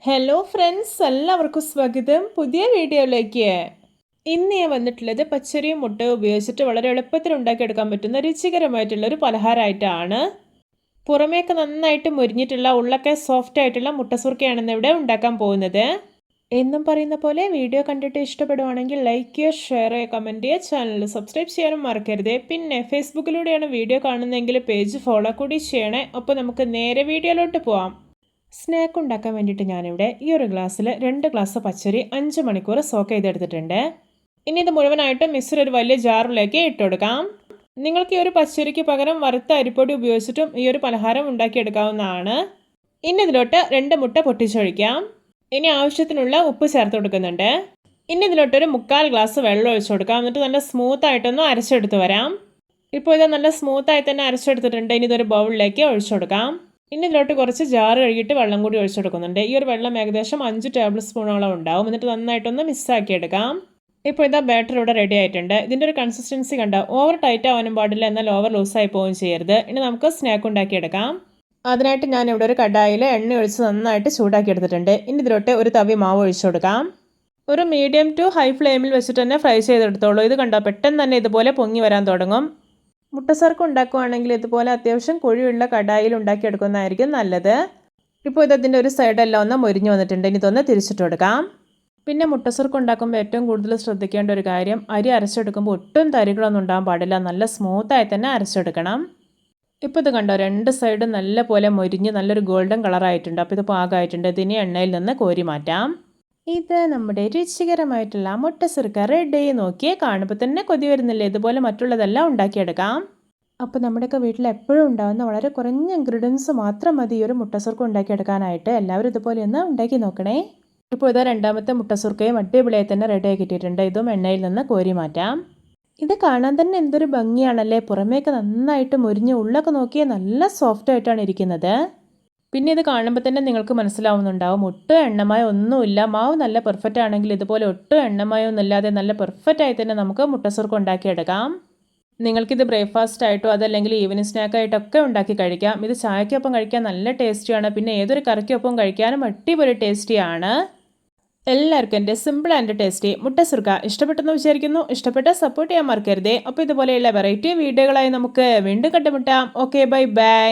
Hello friends, എല്ലാവർക്കും സ്വാഗതം പുതിയ വീഡിയോയിലേക്ക്. ഇന്ന് ഞാൻ വന്നിട്ടുള്ളത് പച്ചരിയും മുട്ടയും ഉപയോഗിച്ചിട്ട് വളരെ എളുപ്പത്തിൽ ഉണ്ടാക്കിയെടുക്കാൻ പറ്റുന്ന രുചികരമായിട്ടുള്ള ഒരു പലഹാരമായിട്ടാണ്. പുറമേക്ക് നന്നായിട്ട് മുരിഞ്ഞിട്ടുള്ള ഉള്ളൊക്കെ സോഫ്റ്റ് ആയിട്ടുള്ള മുട്ടസുർക്കയാണ് ഇവിടെ ഉണ്ടാക്കാൻ പോകുന്നത്. എന്നും പറയുന്ന പോലെ വീഡിയോ കണ്ടിട്ട് ഇഷ്ടപ്പെടുവാണെങ്കിൽ ലൈക്ക് ചെയ്യുക, ഷെയർ ചെയ്യുക, കമൻറ്റ് ചെയ്യുക, ചാനൽ സബ്സ്ക്രൈബ് ചെയ്യാനും മറക്കരുത്. പിന്നെ ഫേസ്ബുക്കിലൂടെയാണ് വീഡിയോ കാണുന്നതെങ്കിൽ പേജ് ഫോളോ കൂടി ചെയ്യണേ. അപ്പോൾ നമുക്ക് നേരെ വീഡിയോയിലോട്ട് പോവാം. സ്നാക്ക് ഉണ്ടാക്കാൻ വേണ്ടിയിട്ട് ഞാനിവിടെ ഈ ഒരു ഗ്ലാസ്സിൽ 2 ഗ്ലാസ് പച്ചരി 5 മണിക്കൂർ സോക്ക് ചെയ്തെടുത്തിട്ടുണ്ട്. ഇനി ഇത് മുഴുവനായിട്ടും മിക്സർ ഒരു വലിയ ജാറിലേക്ക് ഇട്ടുകൊടുക്കാം. നിങ്ങൾക്ക് ഈ ഒരു പച്ചരിക്ക് പകരം വറുത്ത അരിപ്പൊടി ഉപയോഗിച്ചിട്ടും ഈ ഒരു പലഹാരം ഉണ്ടാക്കിയെടുക്കാവുന്നതാണ്. ഇനി ഇതിലോട്ട് 2 മുട്ട പൊട്ടിച്ചൊഴിക്കാം. ഇനി ആവശ്യത്തിനുള്ള ഉപ്പ് ചേർത്ത് കൊടുക്കുന്നുണ്ട്. ഇനി ഇതിലോട്ടൊരു 1/4 ഗ്ലാസ് വെള്ളം ഒഴിച്ചു കൊടുക്കാം. എന്നിട്ട് നല്ല സ്മൂത്തായിട്ടൊന്ന് അരച്ചെടുത്ത് വരാം. ഇപ്പോൾ ഇത് നല്ല സ്മൂത്തായി തന്നെ അരച്ചെടുത്തിട്ടുണ്ട്. ഇനി ഇതൊരു ബൗളിലേക്ക് ഒഴിച്ചു കൊടുക്കാം. ഇനി ഇതിലോട്ട് കുറച്ച് ജാറ് കഴുകിയിട്ട് വെള്ളം കൂടി ഒഴിച്ചു കൊടുക്കുന്നുണ്ട്. ഈ ഒരു വെള്ളം ഏകദേശം 5 ടേബിൾ സ്പൂണോളം ഉണ്ടാവും. എന്നിട്ട് നന്നായിട്ടൊന്ന് മിക്സാക്കി എടുക്കാം. ഇപ്പോൾ ഇതാ ബാറ്റർ ഇവിടെ റെഡി ആയിട്ടുണ്ട്. ഇതിൻ്റെ ഒരു കൺസിസ്റ്റൻസി കണ്ടോ, ഓവർ ടൈറ്റ് ആവാനും പാടില്ല, എന്നാൽ ഓവർ ലൂസായി പോവുകയും ചെയ്യരുത്. ഇനി നമുക്ക് സ്നാക്ക് ഉണ്ടാക്കിയെടുക്കാം. അതിനായിട്ട് ഞാൻ ഇവിടെ ഒരു കടായിൽ എണ്ണ ഒഴിച്ച് നന്നായിട്ട് ചൂടാക്കി എടുത്തിട്ടുണ്ട്. ഇനി ഇതിലോട്ട് ഒരു തവി മാവ് ഒഴിച്ചു കൊടുക്കാം. ഒരു മീഡിയം ടു ഹൈ ഫ്ലെയിമിൽ വെച്ചിട്ട് തന്നെ ഫ്രൈ ചെയ്തെടുത്തോളൂ. ഇത് കണ്ടോ, പെട്ടെന്ന് തന്നെ ഇതുപോലെ പൊങ്ങി വരാൻ തുടങ്ങും. മുട്ടസർക്ക് ഉണ്ടാക്കുകയാണെങ്കിൽ ഇതുപോലെ അത്യാവശ്യം കുഴിയുള്ള കടായിൽ ഉണ്ടാക്കിയെടുക്കുന്നതായിരിക്കും നല്ലത്. ഇപ്പോൾ ഇതിൻ്റെ ഒരു സൈഡെല്ലാം ഒന്ന് മൊരിഞ്ഞു വന്നിട്ടുണ്ട്. ഇനി ഇതൊന്ന് തിരിച്ചിട്ട് കൊടുക്കാം. പിന്നെ മുട്ടസർക്ക് ഉണ്ടാക്കുമ്പോൾ ഏറ്റവും കൂടുതൽ ശ്രദ്ധിക്കേണ്ട ഒരു കാര്യം, അരി അരച്ചെടുക്കുമ്പോൾ ഒട്ടും തരികളൊന്നും ഉണ്ടാകാൻ പാടില്ല. നല്ല സ്മൂത്തായി തന്നെ അരച്ചെടുക്കണം. ഇപ്പോൾ ഇത് കണ്ടോ, 2 സൈഡും നല്ല പോലെ മൊരിഞ്ഞ് നല്ലൊരു ഗോൾഡൻ കളറായിട്ടുണ്ട്. അപ്പോൾ ഇത് പാകമായിട്ടുണ്ട്. ഇതിനി എണ്ണയിൽ നിന്ന് കോരി മാറ്റാം. ഇത് നമ്മുടെ രുചികരമായിട്ടുള്ള മുട്ടസുർക്ക റെഡി. നോക്കിയേ, കാണുമ്പോൾ തന്നെ കൊതി വരുന്നില്ലേ? ഇതുപോലെ മറ്റുള്ളതെല്ലാം ഉണ്ടാക്കിയെടുക്കാം. അപ്പോൾ നമ്മുടെയൊക്കെ വീട്ടിൽ എപ്പോഴും ഉണ്ടാകുന്ന വളരെ കുറഞ്ഞ ഇൻഗ്രീഡിയൻസ് മാത്രം മതി ഈ ഒരു മുട്ടസുർക്ക ഉണ്ടാക്കിയെടുക്കാനായിട്ട്. എല്ലാവരും ഇതുപോലെ ഒന്ന് ഉണ്ടാക്കി നോക്കണേ. ഇപ്പോൾ ഇതാ രണ്ടാമത്തെ മുട്ടസുർക്കയും അടിപൊളിയായി തന്നെ റെഡി ആക്കിയിട്ടുണ്ട്. ഇതും എണ്ണയിൽ നിന്ന് കോരി മാറ്റാം. ഇത് കാണാൻ തന്നെ എന്തൊരു ഭംഗിയാണല്ലേ? പുറമേക്ക് നന്നായിട്ട് മുരിഞ്ഞ് ഉള്ളൊക്കെ നോക്കിയാൽ നല്ല സോഫ്റ്റ് ആയിട്ടാണ് ഇരിക്കുന്നത്. പിന്നെ ഇത് കാണുമ്പോൾ തന്നെ നിങ്ങൾക്ക് മനസ്സിലാവുന്നുണ്ടാവും, ഒട്ടും എണ്ണമയം ഒന്നുമില്ല. മാവ് നല്ല പെർഫെക്റ്റ് ആണെങ്കിൽ ഇതുപോലെ ഒട്ടും എണ്ണമയം ഒന്നുമില്ലാതെ നല്ല പെർഫെക്റ്റ് ആയി തന്നെ നമുക്ക് മുട്ടസുർക്ക ഉണ്ടാക്കിയെടുക്കാം. നിങ്ങൾക്കിത് ബ്രേക്ക്ഫാസ്റ്റ് ആയിട്ടോ അതല്ലെങ്കിൽ ഈവനിങ് സ്നാക്കായിട്ടൊക്കെ ഉണ്ടാക്കി കഴിക്കാം. ഇത് ചായക്കൊപ്പം കഴിക്കാൻ നല്ല ടേസ്റ്റിയാണ്. പിന്നെ ഏതൊരു കറിക്കൊപ്പം കഴിക്കാനും അടിപൊളി ടേസ്റ്റിയാണ്. എല്ലാവർക്കും എൻ്റെ സിമ്പിൾ ആൻഡ് ടേസ്റ്റി മുട്ടസുർക്ക ഇഷ്ടപ്പെട്ടെന്ന് വിചാരിക്കുന്നു. ഇഷ്ടപ്പെട്ട സപ്പോർട്ട് ചെയ്യാൻ മറക്കരുതേ. അപ്പോൾ ഇതുപോലെയുള്ള വെറൈറ്റി വീഡിയോകളായി നമുക്ക് വീണ്ടും കണ്ടുമുട്ടാം. Okay, bye bye.